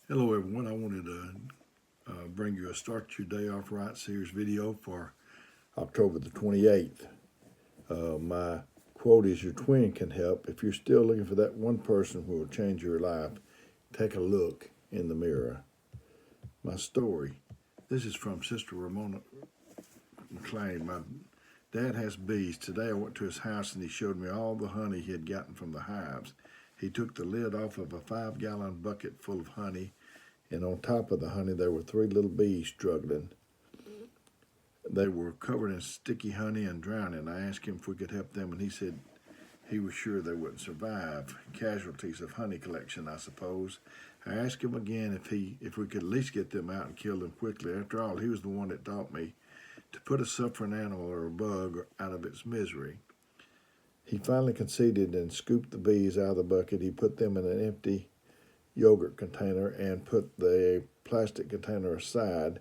Hello everyone, I wanted to bring you a Start Your Day Off Right series video for October the 28th. My quote is, your twin can help. If you're still looking for that one person who will change your life, take a look in the mirror. My story, this is from Sister Ramona McLean. My dad has bees. Today I went to his house and he showed me all the honey he had gotten from the hives. He took the lid off of a 5-gallon bucket full of honey, and on top of the honey there were 3 little bees struggling. They were covered in sticky honey and drowning. I asked him if we could help them, and he said he was sure they wouldn't survive. Casualties of honey collection, I suppose. I asked him again if we could at least get them out and kill them quickly. After all, he was the one that taught me to put a suffering animal or a bug out of its misery. He finally conceded and scooped the bees out of the bucket. He put them in an empty yogurt container and put the plastic container aside.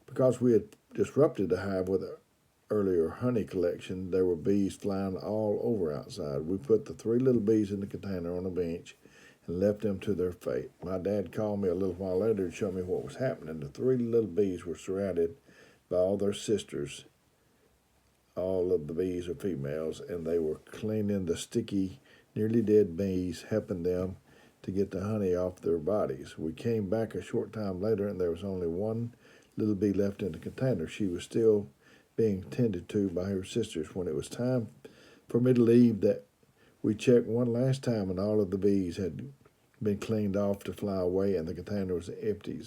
Because we had disrupted the hive with an earlier honey collection, there were bees flying all over outside. We put the 3 little bees in the container on a bench and left them to their fate. My dad called me a little while later to show me what was happening. The 3 little bees were surrounded by all their sisters. All of the bees are females, and they were cleaning the sticky, nearly dead bees, helping them to get the honey off their bodies. We came back a short time later, and there was only 1 little bee left in the container. She was still being tended to by her sisters. When it was time for me to leave, that we checked one last time, and all of the bees had been cleaned off to fly away, and the container was empty.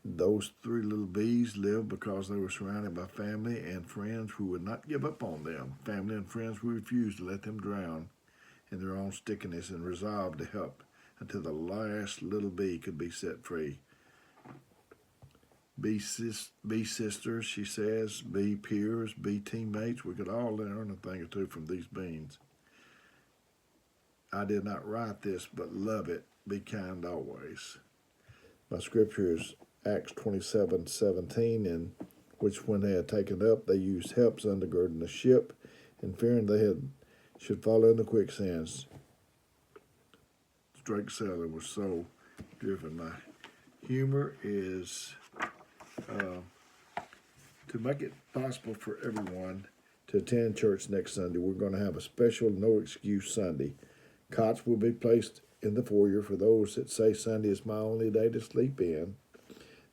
Those 3 little bees lived because they were surrounded by family and friends who would not give up on them. Family and friends who refused to let them drown in their own stickiness and resolved to help until the last little bee could be set free. Bee sisters, she says, bee peers, bee teammates, we could all learn a thing or two from these bees. I did not write this, but love it. Be kind always. My scripture is Acts 27:17, in which when they had taken up, they used helps undergirding the ship, and fearing they should fall in the quicksands. Drake Seller was so driven. My humor is to make it possible for everyone to attend church next Sunday. We're going to have a special No Excuse Sunday. Cots will be placed in the foyer for those that say Sunday is my only day to sleep in.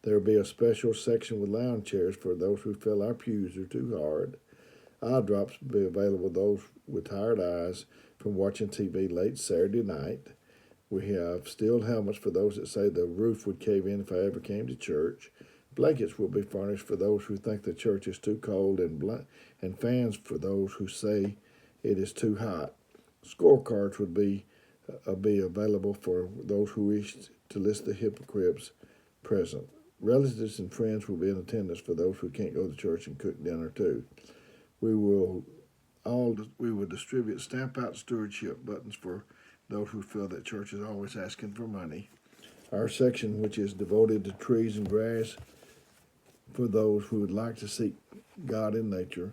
There will be a special section with lounge chairs for those who feel our pews are too hard. Eye drops will be available to those with tired eyes from watching TV late Saturday night. We have steel helmets for those that say the roof would cave in if I ever came to church. Blankets will be furnished for those who think the church is too cold, and fans for those who say it is too hot. Scorecards would be available for those who wish to list the hypocrites present. Relatives and friends will be in attendance for those who can't go to church and cook dinner too. We will distribute stamp out stewardship buttons for those who feel that church is always asking for money. Our section, which is devoted to trees and grass, for those who would like to seek God in nature.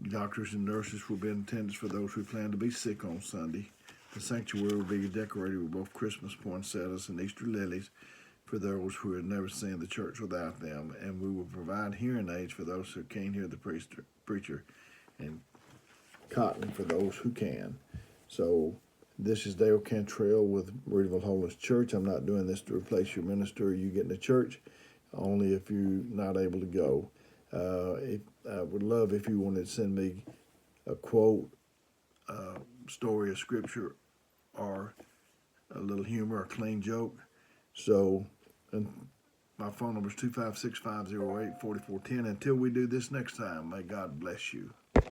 Doctors and nurses will be in attendance for those who plan to be sick on Sunday. The sanctuary will be decorated with both Christmas poinsettias and Easter lilies for those who have never seen the church without them. And we will provide hearing aids for those who can't hear the preacher, and cotton for those who can. So this is Dale Cantrell with Reedville Holiness Church. I'm not doing this to replace your minister or you getting to church, only if you're not able to go. I would love if you wanted to send me a quote, story of scripture, or a little humor, a clean joke. So, and my phone number is 256-508-4410. Until we do this next time, may God bless you.